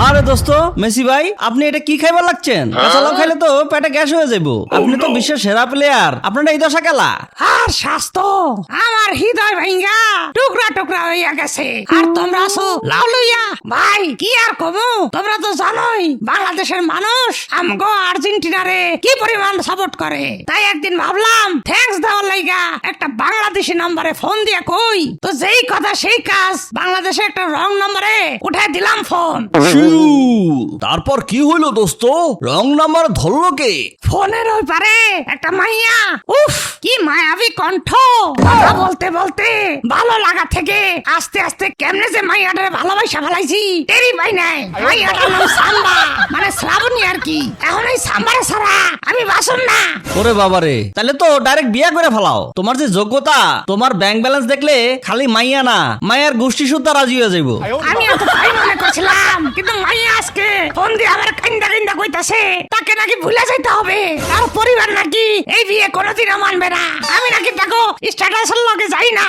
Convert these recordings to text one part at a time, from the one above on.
আরে দোস্ত মেসি ভাই, আপনি এটা কি খাইবার লাগছেন? কাঁচা লাউ খাইলে তো পেটে গ্যাস হয়ে যাবো। আপনি তো বিশ্বের সেরা প্লেয়ার, আপনার এই দশা খেলা। আর স্বাস্থ্য আমার হৃদয় ভাঙ্গা টুকরা টুকরা হইয়া গেছে। আর তোমরা আছো লাউ লইয়া। ভাই কি আর কমু, তোমরা তো জানোই বাংলাদেশের মানুষ আমগো আর্জেন্টিনারে কি পরিমাণ সাপোর্ট করে। তাই একদিন ভাবলাম থ্যাঙ্কস দেওয়ার লাইগা একটা বাংলাদেশি নম্বরে ফোন দিয়া কই, তো যেই কথা সেই কাজ, বাংলাদেশে একটা রং নম্বরে উঠাই দিলাম ফোন। তারপর কি হইলো দোস্ত? রং নাম্বার ধরলো কে? ফোনের ওই পারে একটা মাইয়া, উফ কি মায়াবী কণ্ঠ। কথা বলতে বলতে ভালো লাগা থেকে আস্তে আস্তে কেমনে যে মাইয়াটারে ভালোবাসা ফেলাইছি টেরি পাই নাই। মাইয়াটার নাম সাম্বা, মানে শ্রাবণী আর কি। এখন এই সাম্বারে ছাড়া আমি বাসন না। ওরে বাবারে, তাহলে তো ডাইরেক্ট বিয়া করে ফেলাও। তোমার যে যোগ্যতা, তোমার ব্যাংক ব্যালেন্স দেখলে খালি মাইয়া না, মাইয়ার গোষ্ঠী সুদ্ধা রাজি হয়ে যাইবো। আমি এত তাই মনে করছিলাম, কিন্তু মাইয়া আজকে ফোন দিয়ে আমার কান্দা কান্দা কইতাছে তাকে নাকি ভুলে যাইতে হবে। তার পরিবার নাকি এই বিয়ে কোনোদিনও মানবে না। আমি নাকি দেখো স্ট্যাটাসের লগে যাই না।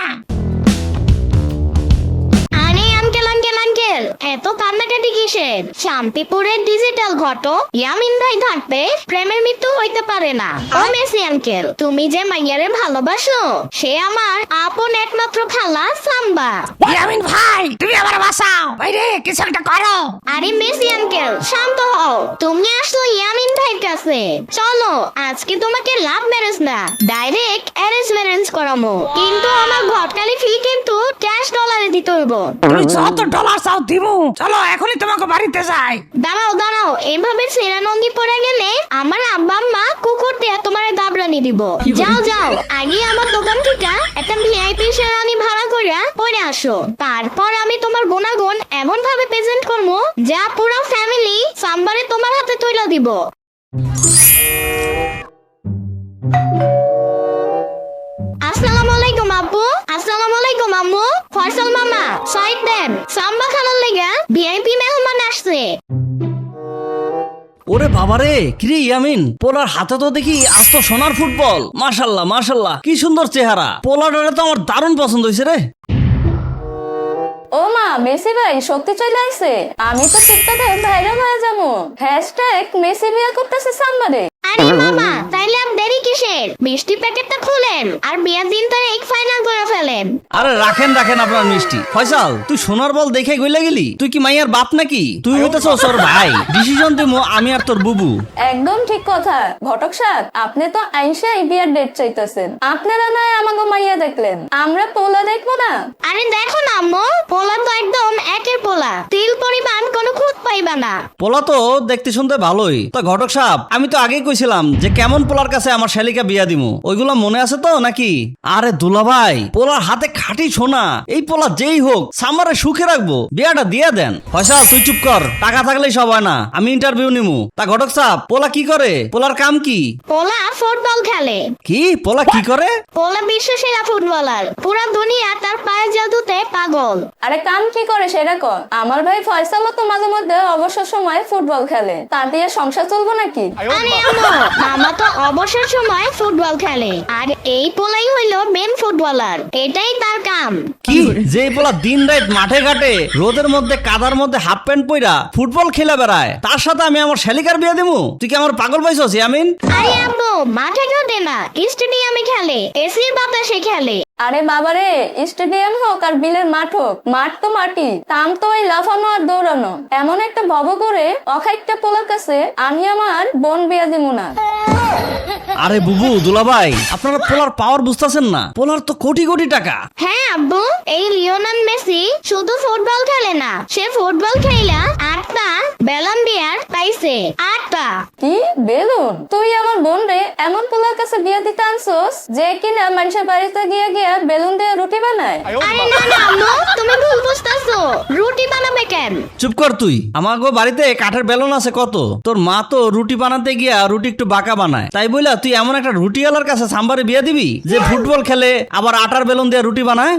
আরে আঙ্কেল আঙ্কেল আঙ্কেল, এত কান্নাকাটি কিসের? শান্তিপুরের ডিজিটাল ঘটক ইয়ামিন ভাই থাকতে প্রেমের মৃত্যু হইতে পারে না। ও মেসি আঙ্কেল, তুমি যে মাইয়ারে ভালোবাসো সে আমার আপন একমাত্র খালা সাম্বা। ইয়ামিন ভাই তুমি আবার বাঁচাও, বাইরে কিছু একটা করো। আরে মেসি আঙ্কেল শান্ত হও, তুমি আসো ইয়ামিন ভাইয়ের কাছে। চলো আজকে তোমাকে লাভ ম্যারেজ না, ডাইরেক্ট অ্যারেঞ্জ ম্যারেজ করামো। কিন্তু আমার ঘটকালি ফি কিন্তু ক্যাশ ডলারে দিতে হইব। তুমি যত ডলার চাও দিমু। চলো এখনই তোমাকে বাড়িতে যাই। দাঁড়াও দাঁড়াও, এভাবে সেরানন্দি পড়ে গেলে আমার আব্বা আম্মা কুকুর দিয়ে তোমার দাবরানি দিব। যাও যাও, আগে আমার দোকান থেকে একটা ভিআইপি শেরানি ভাড়া কইরা পরে আসো। তারপর আমি তোমার গুণাগুণ এমন ভাবে প্রেজেন্ট করবো যা পুরো ফ্যামিলি সাম্বারে তোমার হাতে তুলে দিব। আসসালামু আলাইকুম আব্বু। আসসালামু আলাইকুম আম্মু। ফয়সাল মামা সাইড দেন, সাম্বা খানার লেগা ভিআইপি মেহমান আসছে। ওরে বাবারে, কিরে ইয়ামিন, পোলার হাতে তো দেখি আস্ত সোনার ফুটবল। মাশাল্লাহ মাশাল্লাহ, কি সুন্দর চেহারা। পোলাটারে তো আমার দারুণ পছন্দ হয়েছে রে। ও মা, মেসি ভাই সত্যি চলে আসছে। আমি তো টিকটকে ভাইরাল হয়ে যাবো। হ্যাশট্যাগ মেসি বিয়ে করতেছে সাম্বারে। আরে মামা, তাইলে আর দেরি কিসের? মিষ্টি প্যাকেটটা খুলেন আর বিয়ের দিন তারিখ ফাইনাল করে ফেলেন। আরে রাখেন রাখেন আপনার মিষ্টি। ফয়সাল, তুই সোনার বল দেখে গইলা গেলি? তুই কি মাইয়ার বাপ নাকি? তুই হইতেছস ওর ভাই। ডিসিশন দিমু আমি আর তোর বুবু। একদম ঠিক কথা ঘটক সাহেব, আপনি তো আইসাই বিয়ের ডেট চাইতেছেন। আপনারা নয় আমাকে মাইয়া দেখলেন, আমরা পোলা দেখবো না? আরে দেখো না আম্মু, পোলা তো একদম একের পোলা, তিল পরিমাণ কোনো খুঁত পাইবা না। পোলা তো দেখতে শুনতে ভালোই। তা ঘটক সাহেব, আমি তো আগেই কইছিলাম যে কেমন পোলার কাছে আমার শালিকা বিয়া দিমু। ওইগুলো মনে আছে তো নাকি? আরে দুলা ভাই, পোলার হাতে খাঁটি সোনা। এই পোলা যেই হোক সামারে সুখে রাখবো, বিয়াটা দিয়ে দেন। ফয়সাল তুই চুপ কর, টাকা থাকলেই সব হয় না। আমি ইন্টারভিউ নিমু। তা ঘটক সাহেব, পোলা কি করে? পোলার কাম কি? পোলা ফুটবল খেলে। কি পোলা কি করে? পোলা বিশ্ব সেরা ফুটবলার, পুরা দুনিয়া তার পায়ের জাদুতে পাগল। আরে কাম কি করে সেটা কর। আমার ভাই ফয়সালও তো মাঝে মধ্যে অবসর সময় ফুটবল খেলে, তার দিয়ে সংসার চলবো নাকি? আরে আম্মু, মামা তো অবসর সময় ফুটবল খেলে, আর এই পোলাই হইলো মেন ফুটবলার। এটাই তার কাম। কি যে পোলা দিন রাত মাঠে ঘাটে রোদের মধ্যে কাদার মধ্যে হাফ প্যান্ট পইরা ফুটবল খেলে বেড়ায়, তার সাথে আমি আমার শালিকার বিয়ে দিমু? তুই কি আমার পাগল পাইছস ইয়ামিন? আরে আব্বু, মাঠে ঘাটে না, স্টেডিয়ামে খেলে, এসির বাতাসে খেলে। আরে বাবারে, স্টেডিয়াম হোক আর বিলের মাঠ হোক, মাঠ তো মাটি, কাম তো ওই লাফানো আর দৌড়ানো। এমন একটা ভব করে অখাইটটা পোলার কাছে আমি আমার বোন বিয়া দিব না। আরে বুবু দুলাভাই, আপনারা পোলার পাওয়ার বুঝতেছেন না। পোলার তো কোটি কোটি টাকা। হ্যাঁ আব্বু, এই লিওনেল মেসি শুধু ফুটবল খেলে না, সে ফুটবল খেলা 8টা ব্যালন ডি'অর পাইছে। 8টা। কি বেলুন? তুই আমার বোন রে এমন পোলার কাছে বিয়া দিতে আনছস যে কিনা মানুষের বাড়িতে গিয়ে গিয়ে বেলুন দিয়ে রুটি বানায়? আরে না না আম্মু, তুমি ভুল বুঝতাছো। রুটি বানাবে কেন? চুপ কর তুই। আমাগো বাড়িতে কাঠের বেলুন আছে কত। তোর মা তো রুটি বানাতে গিয়া রুটি একটু বাঁকা বানায়। তাই বইলা তুই এমন একটা রুটিওয়ালার কাছে সাম্বারে বিয়া দিবি যে ফুটবল খেলে আবার আটার বেলুন দিয়ে রুটি বানায়?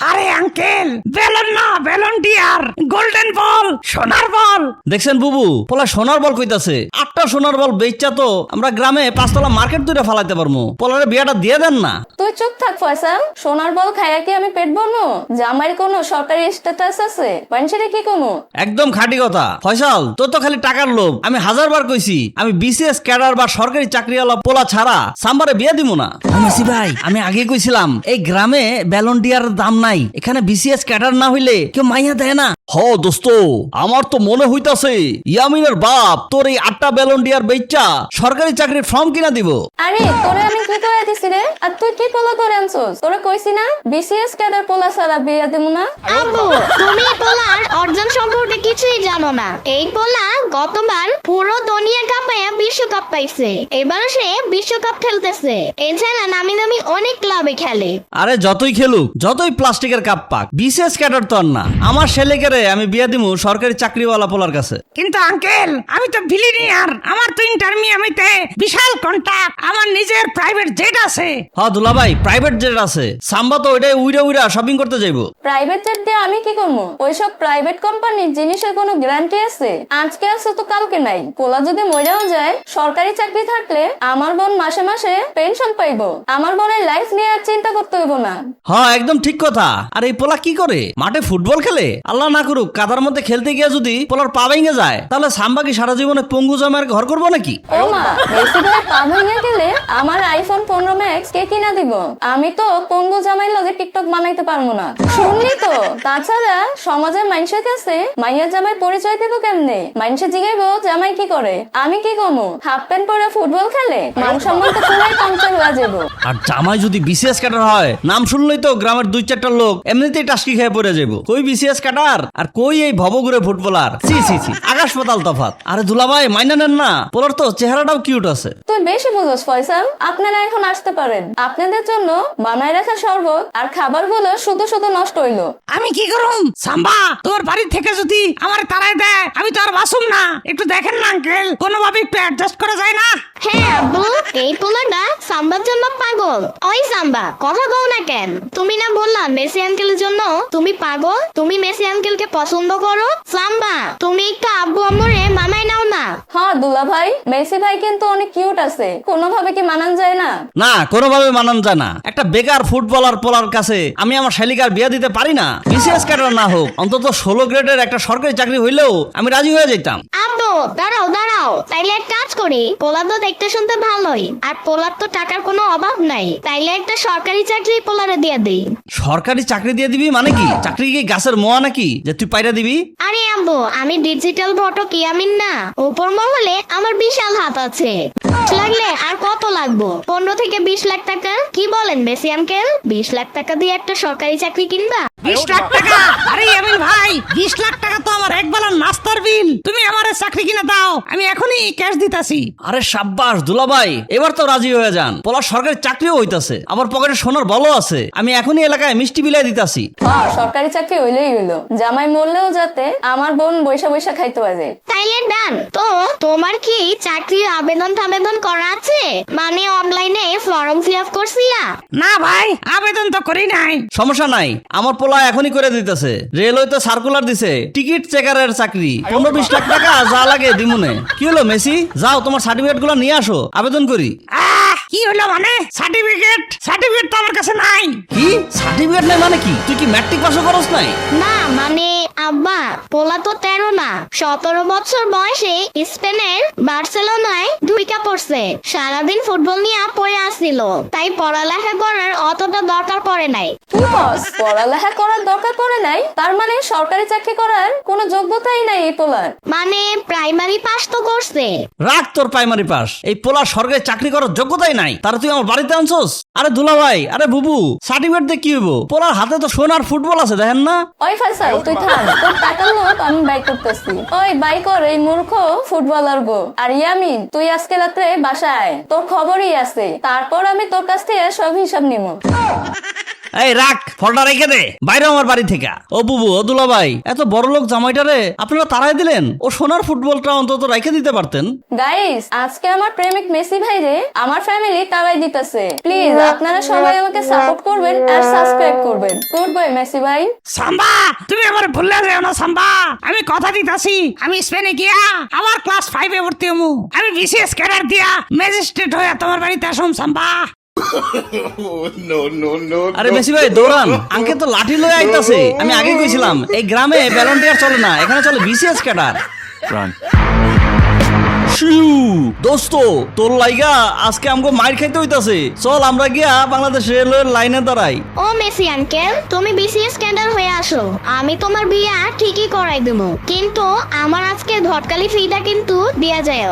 আরে আঙ্কেল, বেলুন না, বেলুন ডিয়ার, গোল্ডেন বল, সোনার বল। দেখছেন বুবু, পোলা সোনার বল কইতাছে। 8টা সোনার বল বেচা তো আমরা গ্রামে 5তলা মার্কেট তুলে ফালাইতে পারবো। পোলারে বিয়াটা দিয়ে দেন না। তুই চুপ থাক ফয়সাল। সোনার বল খাইয়া কি আমি পেট ভরবো? জামাইয়ের কোনো সরকারি স্ট্যাটাস আছে? মানুষের কি কোনো? একদম খাঁটি কথা। ফয়সাল, তোর তো খালি টাকার লোভ। আমি 1000বার কইছি আমি বিসিএস ক্যাডার বা সরকারি চাকরিওয়ালা পোলা ছাড়া সাম্বারে বিয়ে দিব না। মেসি ভাই, আমি আগে কইছিলাম এই গ্রামে ব্যালন ডিয়ারের দাম নাই। এখানে বিসিএস ক্যাডার না হইলে কেউ মাইয়া দেয় না। হ দোস্ত, আমার তো মনে হইতাছে ইয়ামিনের বাপ তোর এই 8টা ব্যালন ডিয়ার বেচা সরকারি চাকরির ফর্ম কিনা দিব। আরে তোরে আমি কি করে দিছি রে? আর তুই কি পোলা করে আনছস? তোরে কইছি না বিসিএস ক্যাডার পোলা ছাড়া বিয়ে দেব না। আব্বু, তুমি পোলার অর্জন সম্পর্কে কিছুই জানো না। এই পোলা গতবার পুরো দুনিয়া কাঁপায়া বিশ্বকাপ পাইছে, এবার সে বিশ্বকাপ খেলতেছে। এছাড়া নামি নামি অনেক ক্লাবে খেলে। আরে যতই খেলুক, যতই প্লাস্টিকের কাপ পাক, বিসিএস ক্যাডার তো আর না। আমার ছেলেকে আমি বিয়ে দিব সরকারি চাকরিওয়ালা পোলার কাছে। কিন্তু আঙ্কেল, আমি তো বিলিনিয়ার, আমার তো ইন্টারমিয়ামিতে বিশাল কন্টাক্ট, আমার নিজের প্রাইভেট জেট আছে। হ্যাঁ দুলা ভাই, প্রাইভেট জেট আছে। সাম্বা তো ওইটাই উইরা উইরা শপিং করতে যাইবো। প্রাইভেট জেট দিয়ে আমি কি করবো? ওইসব প্রাইভেট কোম্পানির জিনিসের কোনো গ্যারান্টি আছে? আজকে আছে তো কালকে নাই। পোলা যদি মরেও যায়, সরকারি চাকরি থাকলে আমার বোন মাসে মাসে পেনশন পাইবো। আমার বোনের লাইফ নিয়ে আর চিন্তা করতে হইব না। হ্যাঁ একদম ঠিক কথা। আর এই পোলা কি করে? মাঠে ফুটবল খেলে? আল্লাহ না করুক কাদার মধ্যে খেলতে গিয়ে যদি পোলার পা ভেঙে যায়, তাহলে সাম্বা কি সারা জীবনে পঙ্গু জামার ঘর করবো নাকি? ও মা, বেশি ভাই পা ভেঙে গেলে আমার আইফোন 15 ম্যাক্স কে কিনা দিব? আমি তো পঙ্গু জামাইর লগে টিকটক বানাইতে পারবো না। শুনলি তো? তাছাড়া সমাজের মানুষের কাছে মাইয়া জামাই পরিচয় দেবো কেমনে? মানুষে জিগাইবো জামাই কি করে? আমি কি করবো? হাফ প্যান্ট পরে ফুটবল খেলে? মান সম্মান তো পুরাই পাংচার হয়ে যাবো। আর জামাই যদি বিসিএস ক্যাডার হয়, নাম শুনলেই তো গ্রামের 2-4টা লোক এমনিতেই টাস্কি খেয়ে পড়ে যাবো। কই বিসিএস ক্যাডার আর কই এই ভবঘুরে ফুটবলার। সি সি সি, আকাশ পাতাল তফাৎ। আরে দুলা ভাই, মাইনা নেন না, পোলার তো চেহারাটাও কিউট আছে। তুই বেশি বুঝোস ফয়সাল। আপনারা এখন আসতে পারেন। আপনাদের জন্য বানায় রাখা শরবত আর খাবারগুলো শুধু শুধু নষ্ট হইলো। আমি কি করুম? সাম্বা, তোর বাড়ি থেকে যদি আমার তারাই দেয়, আমি তো আর বাসুম না। একটু দেখেন না আঙ্কেল, কোনোভাবে একটু অ্যাডজাস্ট করা যায় না? হ্যাঁ আব্বু, এই পোলাটা সাম্বার জন্য পাগল। ওই সাম্বা, কথা কও না কেন? তুমি না বললা মেসি আঙ্কেলের জন্য তুমি পাগল? তুমি মেসি আঙ্কেলকে পছন্দ করো? সাম্বা, তুমি একটু আব্বু আম্মুরে মানায় নাও না। হ্যাঁ দুলা ভাই, মেসি ভাই কিন্তু অনেক কিউট আছে। কোনোভাবে কি মানান যায় না? না, কোনোভাবে মানান যায় না। একটা বেকার ফুটবলার পোলার কাছে আমি আমার শালিকার বিয়ে দিতে পারি না। বিসিএস ক্যাডার না হোক, অন্তত 16 গ্রেডের একটা সরকারি চাকরি হইলেও আমি রাজি হয়ে যেতাম। আব্বু, দাঁড়াও দাঁড়াও, তাইলে এক কাজ করি। পোলা তো দেখতে শুনতে ভালোই, আর পোলার তো টাকার কোনো অভাব নাই। তাইলে একটা সরকারি চাকরি পোলারে দিয়ে দিই। সরকারি চাকরি দিয়ে দিবি মানে কি? চাকরি কি গাছের মোয়া নাকি যে তুই পাইরা দিবি? আরে আব্বু, আমি ডিজিটাল ফটো কিয়ামিন না। উপর মহলে আমার বিশাল হাত আছে। লাগলে আর কত লাগবো? 15 থেকে 20 লাখ টাকা। কি বলেন মেসি আঙ্কেল? 20 লাখ টাকা দিয়ে একটা সরকারি চাকরি কিনবা? 20 লাখ টাকা? আরে আমিন ভাই, 20 লাখ টাকা তো আমার একবেলার নাস্তার বিল। তুমি আমার চাকরি কিনে দাও, আমি এখনই ক্যাশ দিতাছি। আরে সাব্বাস দুলা ভাই, এবার তো রাজি হয়ে যান। পোলার সরকারি চাকরিও হইতাছে, আবার পকেটে সোনার বলও আছে। আমি এখনই এলাকায় মিষ্টি বিলাই দিতাছি। হ্যাঁ, সরকারি চাকরি হইলেই হইলো। জামাই মরলেও যাতে আমার বোন বৈশা বৈশা খাইতে পারে। তাইলে ডান। তো তোমার কি চাকরির আবেদন করা আছে? মানে অনলাইনে ফর্ম ফিল আপ করছিলা? না ভাই, আবেদন তো করি নাই। সমস্যা নাই, আমার পোলা এখনই করে দিতেছে। রেলওয়ে তো সার্কুলার দিছে টিকিট চেকারের চাকরি। 15-20 লাখ টাকা যা লাগে দিমুনে। কি হলো মেসি, যাও তোমার সার্টিফিকেট গুলো নিয়ে আসো, আবেদন করি। কি হলো মানে? সার্টিফিকেট তো আমার কাছে নাই। কি সার্টিফিকেট নাই মানে কি? তুই কি ম্যাট্রিক পাসও করস নাই? না মানে আব্বা, পোলা তো 13 না, 17 বছর বয়সে স্পেনের বার্সেলোনায় ঢুইকা পড়ছে। সারাদিন ফুটবল নিয়ে পড়ে আসছিল, তাই পড়ালেখা করার অতটা দরকার পড়ে নাই। কি বস, পড়ালেখা করার দরকার পড়ে নাই? তার মানে সরকারি চাকরি করার কোনো যোগ্যতাই নাই এই পোলার। মানে প্রাইমারি পাস তো করছে। রাখ তোর প্রাইমারি পাস। এই পোলার সরকারি চাকরি করার যোগ্যতাই নাই, তারা তুই আমার বাড়িতে আনছোস? আরে দুলা ভাই, আরে বুবু, সার্টিফিকেট দিয়ে কি হইব? পোলার হাতে তো সোনার ফুটবল আছে, দেখেন না? ওই ফয়সাল, তুই থাম। তোর টাকার লোক আমি বাই করতেছি। ওই বাই কর এই মূর্খ ফুটবলার গো। আর ইয়ামিন, তুই আজকে রাত্রে বাসায়, তোর খবরই আছে। তারপর আমি তোর কাছ থেকে সব হিসাব নিব। এই রাখ, ফলটা রেখে দে, বাইরে আমার বাড়ি থেকে। ও বুবু, ও দুলা ভাই, এত বড় লোক জামাইটারে আপনারা তাড়াই দিলেন। ও সোনার ফুটবলটা অন্তত রেখে দিতে পারতেন। গাইস, আজকে আমার প্রেমিক মেসি ভাই রে আমার ফ্যামিলি তারাই দিতেছে। প্লিজ আপনারা সবাই আমাকে সাপোর্ট করবেন আর সাবস্ক্রাইব করবেন। গুড বাই মেসি ভাই। সাম্বা, তুমি আমার ভুলে যাও না সাম্বা। আমি কথা দিতাছি, আমি স্পেনে গিয়া আমার ক্লাস 5 এ ভর্তি হমু। আমি বিসিএস ক্যাডার দিয়া ম্যাজিস্ট্রেট হয়ে তোমার বাড়িতে আসুম সাম্বা। আরে মেসি ভাই দৌড়ান, আঙ্কে তো লাঠি লয়ে আইতাছে। আমি আগে কইছিলাম এই গ্রামে ভ্যালেন্টিয়ার চলে না, এখানে চলে বিসিএস ক্যাডার। দোস্ত, তোর লাইগা আজকে আমগো মাইর খাইতে হইতাছে। চল আমরা গিয়া বাংলাদেশ রেলওয়ের লাইনে দাঁড়াই। ও মেসি আঙ্কেল, তুমি বিসিএস ক্যাডার হয়ে আসো, আমি তোমার বিয়া ঠিকই করাই দেবো, কিন্তু আমার আজকে ধটকালি ফিটা কিন্তু দিয়া যায়।